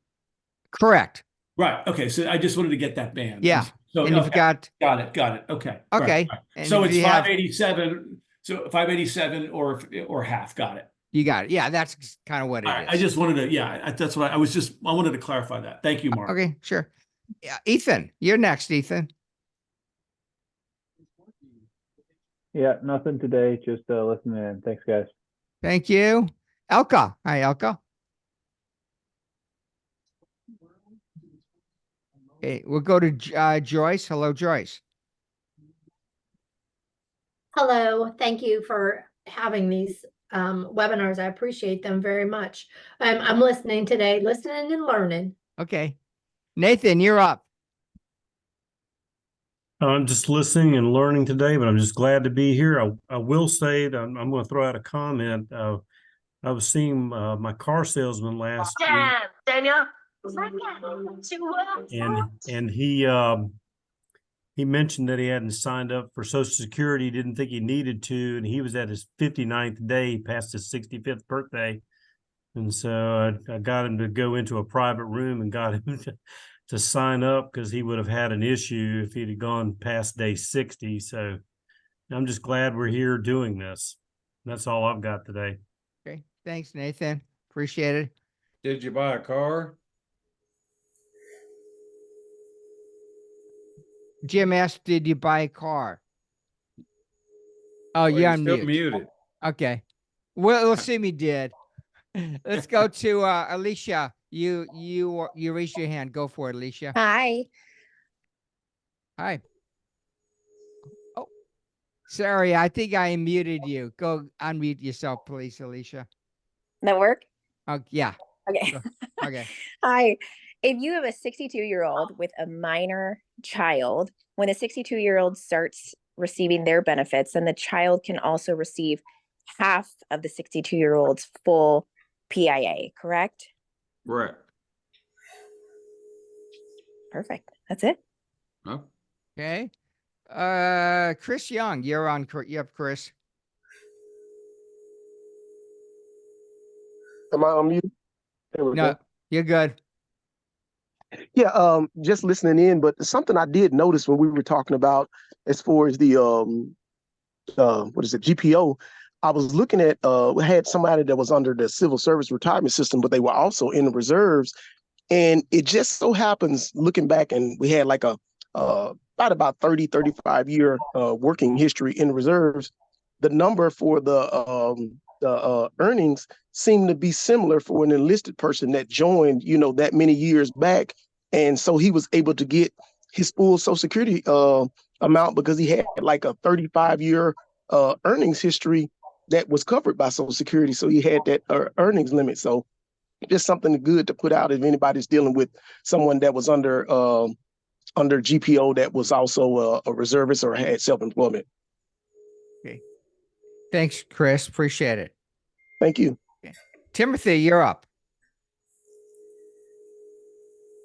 Correct. Right. Okay. So I just wanted to get that band. Yeah. So And you've okay, got- got it. Okay. Right, Okay. right. And So if it's you have- 587. So 587 or half. Got it. You got it. Yeah, that's kind of what it All right, is. I just wanted to. Yeah, that's what I wanted to clarify that. Thank you, Mark. Okay, sure. Yeah, Ethan, you're next, Ethan. Yeah, nothing today. Just listening in. Thanks, guys. Thank you. Elka. Hi, Elka. Okay, we'll go to Joyce. Hello, Joyce. Hello, thank you for having these webinars. I appreciate them very much. I'm listening today, listening and learning. Okay. Nathan, you're up. I'm just listening and learning today, but I'm just glad to be here. I will say that I'm going to throw out a comment. I was seeing my car salesman last week, Daniel. and he mentioned that he hadn't signed up for Social Security. He didn't think he needed to, and he was at his 59th day, past his 65th birthday. And so I got him to go into a private room and got him to sign up, because he would have had an issue if he'd have gone past day 60. So I'm just glad we're here doing this. That's all I've got today. Okay. Thanks, Nathan. Appreciate it. Did you buy a car? Jim asked, did you buy a car? Oh, Well, you're you're on still mute. muted. Okay. Well, we'll see me did. Let's go to Alicia. You raised your hand. Go for it, Alicia. Hi. Hi. Oh, sorry. I think I muted you. Go unmute yourself, please, Alicia. That work? Oh, yeah. Okay. Go. Okay. Hi. If you have a 62-year-old with a minor child, when the 62-year-old starts receiving their benefits, then the child can also receive half of the 62-year-old's full PIA, correct? Correct. Perfect. That's it. Oh. Okay. Chris Young, you're on. Yep, Chris. Am I on mute? There we No, go. you're good. Yeah, just listening in, but something I did notice when we were talking about as far as the what is it, GPO, I was looking at we had somebody that was under the civil service retirement system, but they were also in the reserves. And it just so happens, looking back, and we had like a about 30, 35 year working history in reserves, the number for the earnings seemed to be similar for an enlisted person that joined, that many years back. And so he was able to get his full Social Security amount because he had like a 35-year earnings history that was covered by Social Security. So he had that earnings limit. So just something good to put out if anybody's dealing with someone that was under GPO that was also a reservist or had self-employment. Okay. Thanks, Chris. Appreciate it. Thank you. Okay. Timothy, you're up.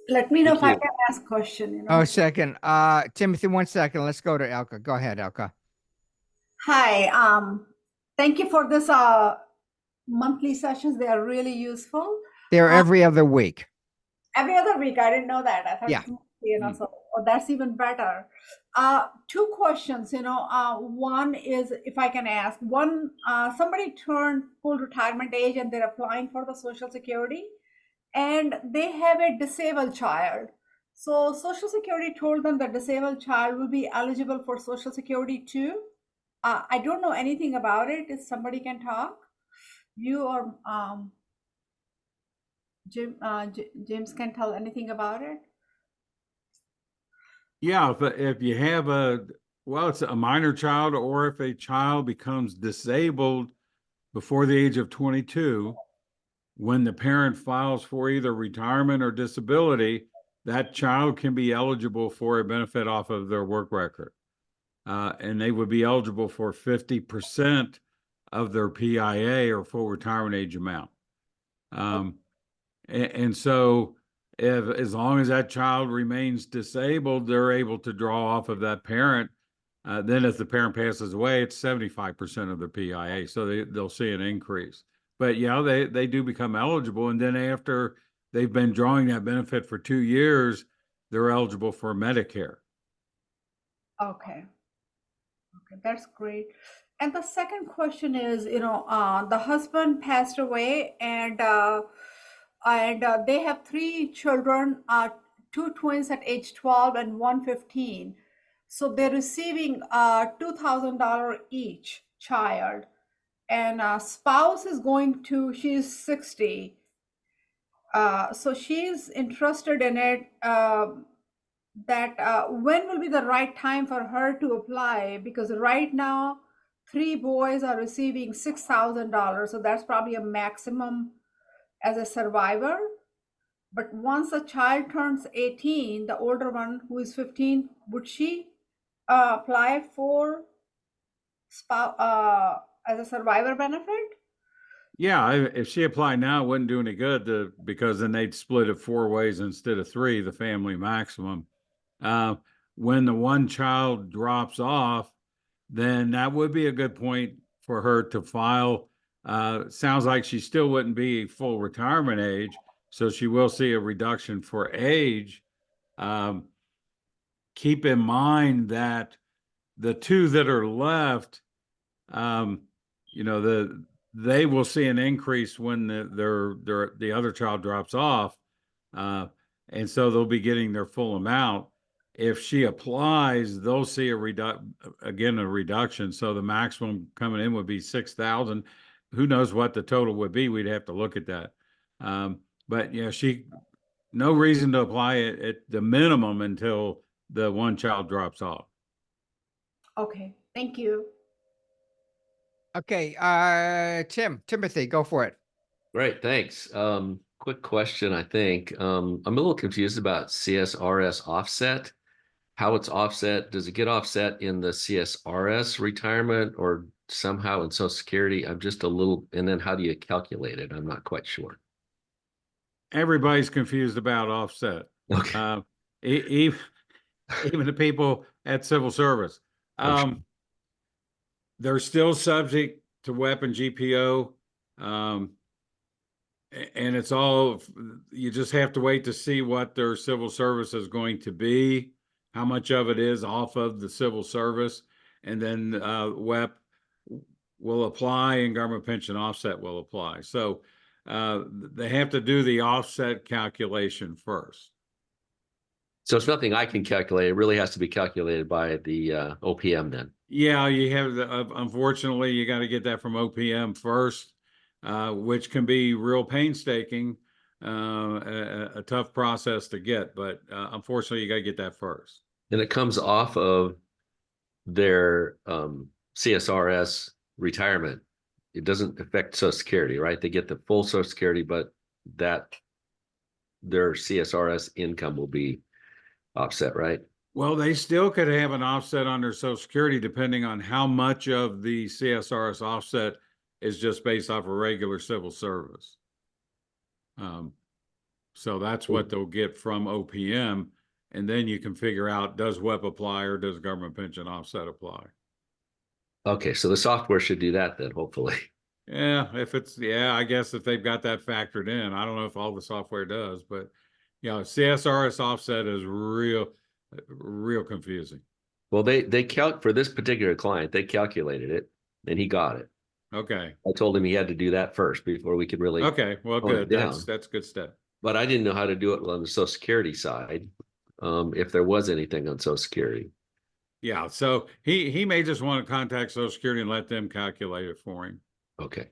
Let me know if I Thank you. can ask a question. Oh, second. Timothy, 1 second. Let's go to Elka. Go ahead, Elka. Hi. Thank you for this monthly sessions. They are really useful. They're every other week. Every other week. I didn't know that. I thought, Yeah. so that's even better. 2 questions, one is, if I can ask, one, somebody turned full retirement age and they're applying for the Social Security and they have a disabled child. So Social Security told them the disabled child will be eligible for Social Security too. I don't know anything about it. If somebody can talk, you or James can tell anything about it. Yeah, if you have it's a minor child, or if a child becomes disabled before the age of 22, when the parent files for either retirement or disability, that child can be eligible for a benefit off of their work record. And they would be eligible for 50% of their PIA or full retirement age amount. And so as long as that child remains disabled, they're able to draw off of that parent. Then if the parent passes away, it's 75% of their PIA. So they'll see an increase. But yeah, they do become eligible. And then after they've been drawing that benefit for 2 years, they're eligible for Medicare. Okay. Okay, that's great. And the second question is, the husband passed away and they have 3 children, 2 twins at age 12 and 1 15. So they're receiving $2,000 each child. And spouse is she's 60. So she's interested in it, that when will be the right time for her to apply? Because right now, 3 boys are receiving $6,000. So that's probably a maximum as a survivor. But once a child turns 18, the older one who is 15, would she apply for as a survivor benefit? Yeah, if she applied now, it wouldn't do any good because then they'd split it 4 ways instead of 3, the family maximum. When the one child drops off, then that would be a good point for her to file. Sounds like she still wouldn't be full retirement age, so she will see a reduction for age. Keep in mind that the 2 that are left, they will see an increase when the other child drops off, and so they'll be getting their full amount. if she applies, they'll see a reduction. So the maximum coming in would be 6,000. Who knows what the total would be? We'd have to look at that. But yeah, no reason to apply it at the minimum until the one child drops off. Okay, thank you. Okay, Timothy, go for it. Great, thanks. Quick question, I think. I'm a little confused about CSRS offset. How it's offset, does it get offset in the CSRS retirement or somehow in Social Security? I'm just a little, and then how do you calculate it? I'm not quite sure. Everybody's confused about offset. Okay. Even the people at civil service. They're still subject to WEP and GPO. And it's all, you just have to wait to see what their civil service is going to be, how much of it is off of the civil service, and then WEP will apply and government pension offset will apply. So they have to do the offset calculation first. So it's nothing I can calculate. It really has to be calculated by the OPM then. Yeah, you have unfortunately, you got to get that from OPM first, which can be real painstaking, a tough process to get, but unfortunately, you got to get that first. And it comes off of their CSRS retirement. It doesn't affect Social Security, right? They get the full Social Security, but their CSRS income will be offset, right? Well, they still could have an offset under Social Security depending on how much of the CSRS offset is just based off of regular civil service. So that's what they'll get from OPM. And then you can figure out, does WEP apply or does government pension offset apply? Okay, so the software should do that then, hopefully. Yeah, I guess if they've got that factored in. I don't know if all the software does, but CSRS offset is real confusing. Well, they for this particular client, they calculated it and he got it. Okay. I told him he had to do that first before we could really. Okay, well, good. That's a good step. But I didn't know how to do it on the Social Security side, if there was anything on Social Security. Yeah, so he may just want to contact Social Security and let them calculate it for him. Okay.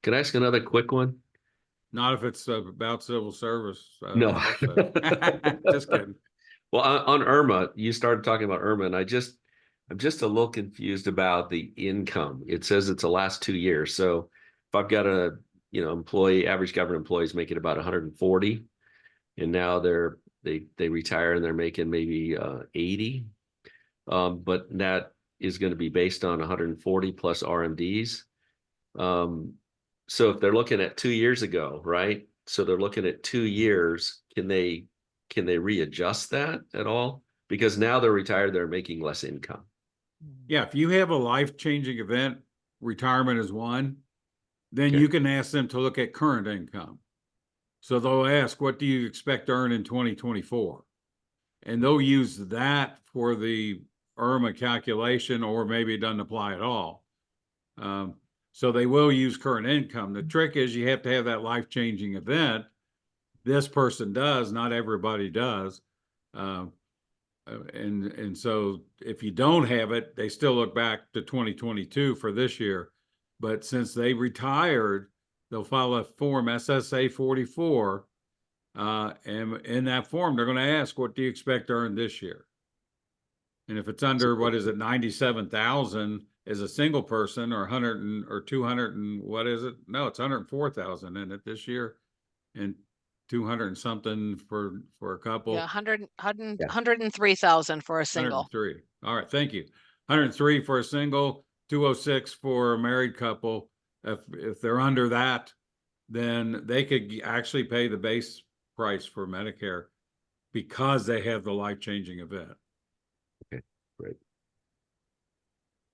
Can I ask another quick one? Not if it's about civil service. No. Just kidding. Well, on Irma, you started talking about Irma, and I'm just a little confused about the income. It says it's the last 2 years. So if I've got a average government employees making about 140, and now they retire and they're making maybe 80, but that is going to be based on 140 plus RMDs. So if they're looking at 2 years ago, right? So they're looking at 2 years. Can they readjust that at all? Because now they're retired, they're making less income. Yeah, if you have a life-changing event, retirement is one, then you can ask them to look at current income. So they'll ask, what do you expect to earn in 2024? And they'll use that for the IRMA calculation, or maybe it doesn't apply at all. So they will use current income. The trick is you have to have that life-changing event. This person does, not everybody does. And so if you don't have it, they still look back to 2022 for this year. But since they retired, they'll file a form SSA 44. And in that form, they're going to ask, what do you expect to earn this year? And if it's under, 97,000 as a single person, or 100 or 200 and what is it? No, it's 104,000 in it this year, and 200 and something for a couple. Yeah, 103,000 for a single. 103. All right, thank you. 103 for a single, 206 for a married couple. If they're under that, then they could actually pay the base price for Medicare because they have the life-changing event. Okay, great.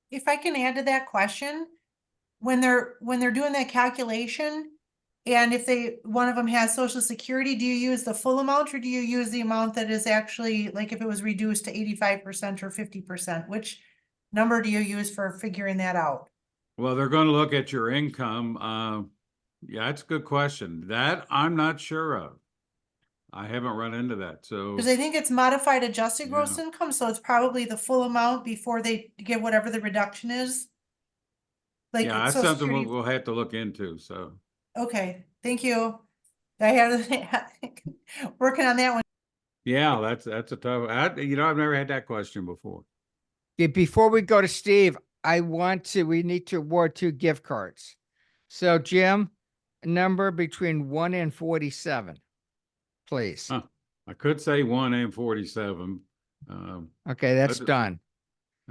If I can add to that question, when they're doing that calculation, and if one of them has Social Security, do you use the full amount, or do you use the amount that is actually, like if it was reduced to 85% or 50%? Which number do you use for figuring that out? Well, they're going to look at your income. Yeah, that's a good question. That I'm not sure of. I haven't run into that, so. Because I think it's modified adjusted gross income, so it's probably the full amount before they give whatever the reduction is. Like, Yeah, that's Social something Security- we'll have to look into, so. Okay, thank you. I have working on that one. Yeah, that's a tough, I've never had that question before. Okay, before we go to Steve, we need to award 2 gift cards. So Jim, a number between 1 and 47, please. Huh. I could say 1 and 47. Okay, that's but- done.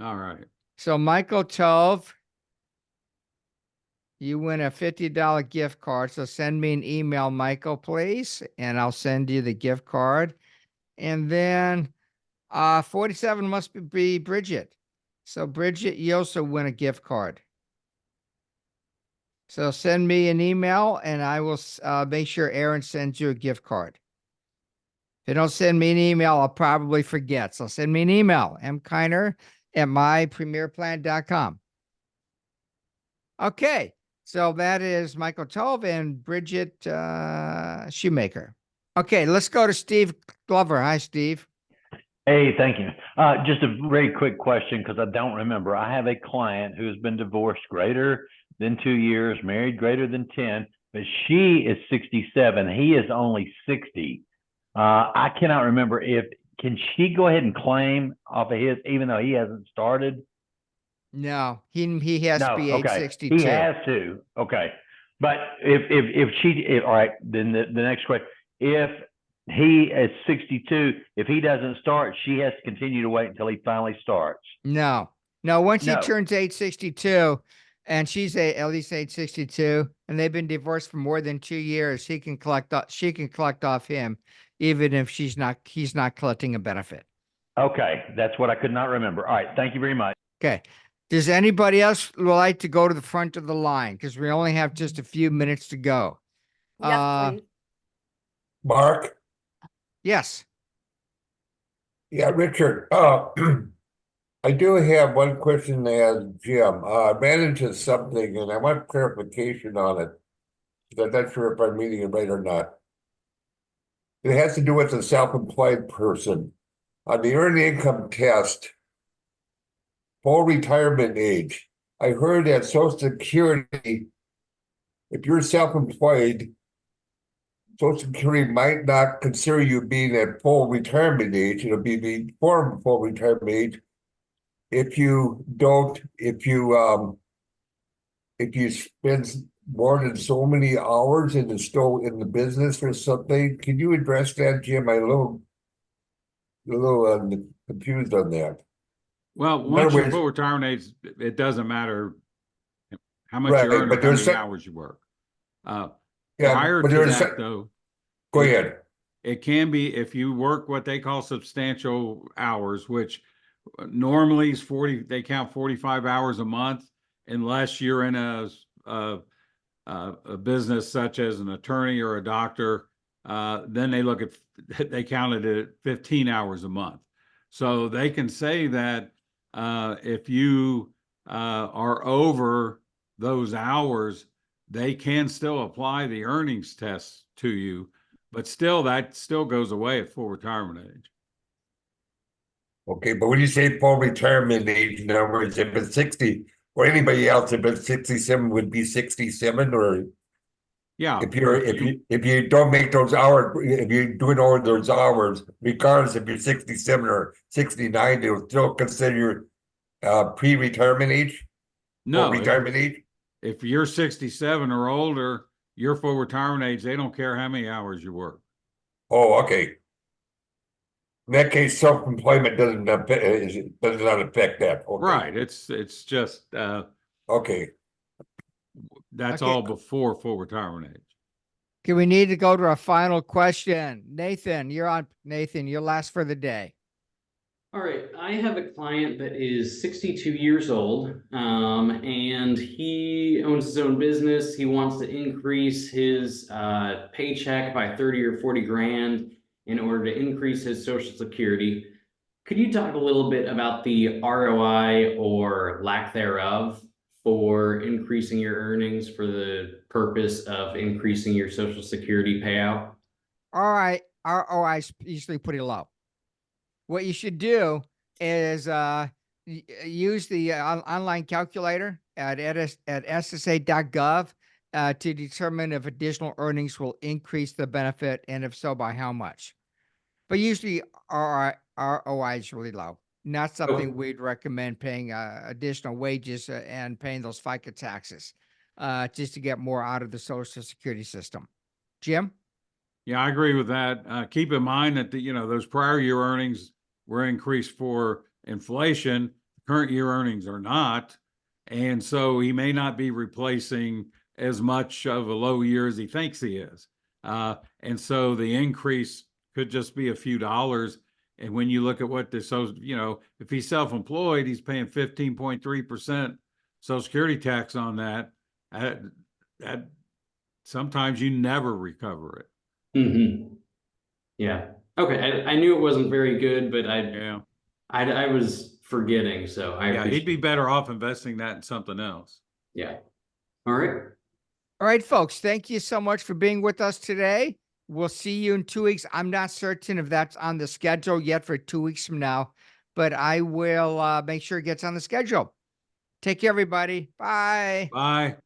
All right. So Michael Tove, you win a $50 gift card. So send me an email, Michael, please, and I'll send you the gift card. And then 47 must be Bridget. So Bridget, you also win a gift card. So send me an email and I will make sure Aaron sends you a gift card. If you don't send me an email, I'll probably forget. So send me an email, mkiner@mypremierplan.com. Okay. So that is Michael Tove and Bridget Shoemaker. Okay, let's go to Steve Glover. Hi, Steve. Hey, thank you. Just a very quick question because I don't remember. I have a client who's been divorced greater than 2 years, married greater than 10, but she is 67. He is only 60. I cannot remember can she go ahead and claim off of his, even though he hasn't started? No, he has to be age okay. 62. He has to. Okay. But all right, then the next question, if he is 62, if he doesn't start, she has to continue to wait until he finally starts. No, once he No. turns age 62 and she's at least age 62 and they've been divorced for more than 2 years, she can collect off him, even if he's not collecting a benefit. Okay. That's what I could not remember. All right. Thank you very much. Okay. Does anybody else like to go to the front of the line? Because we only have just a few minutes to go. Yes, please. Mark? Yes. Yeah, Richard, I do have one question to ask Jim. I ran into something and I want clarification on it. Because I'm not sure if I'm reading it right or not. It has to do with a self-employed person. On the earned income test, full retirement age, I heard that Social Security, if you're self-employed, Social Security might not consider you being at full retirement age. It'll be before full retirement age. If you spend more than so many hours in the business or something, can you address that, Jim? I'm a little confused on that. Well, In once other you're words- full retirement age, it doesn't matter how much Right, you earn but or how there's many some- hours you work. Yeah, Prior but to there's that, some- though, Go ahead. it can be if you work what they call substantial hours, which normally is 40, they count 45 hours a month, unless you're in a business such as an attorney or a doctor. Then they count it at 15 hours a month. So they can say that if you are over those hours, they can still apply the earnings test to you, but that still goes away at full retirement age. Okay, but when you say full retirement age, in other words, if it's 60, or anybody else, if it's 67, would be 67, or Yeah. if you don't make those hours, if you're doing all those hours, regardless if you're 67 or 69, they'll still consider your pre-retirement age? No, Full retirement age? if you're 67 or older, you're full retirement age. They don't care how many hours you work. Oh, okay. In that case, self-employment does not affect that. Okay. Right. It's just okay. That's Okay. all before full retirement age. Okay, we need to go to our final question. Nathan, you're on. Nathan, you're last for the day. All right, I have a client that is 62 years old, and he owns his own business. He wants to increase his paycheck by 30 or 40 grand in order to increase his Social Security. Could you talk a little bit about the ROI or lack thereof for increasing your earnings for the purpose of increasing your Social Security payout? All right. ROI is usually pretty low. What you should do is use the online calculator at ssa.gov to determine if additional earnings will increase the benefit, and if so, by how much. But usually ROI is really low. Not something we'd recommend paying additional wages and paying those FICA taxes just to get more out of the Social Security system. Jim? Yeah, I agree with that. Keep in mind that those prior year earnings were increased for inflation. Current year earnings are not. And so he may not be replacing as much of a low year as he thinks he is. And so the increase could just be a few dollars. And when you look at what this, if he's self-employed, he's paying 15.3% Social Security tax on that. That sometimes you never recover it. Mm-hmm. Yeah. Okay. I knew it wasn't very good, but I was forgetting. So he'd be better off investing that in something else. Yeah. All right. All right, folks. Thank you so much for being with us today. We'll see you in 2 weeks. I'm not certain if that's on the schedule yet for 2 weeks from now, but I will make sure it gets on the schedule. Take care, everybody. Bye. Bye.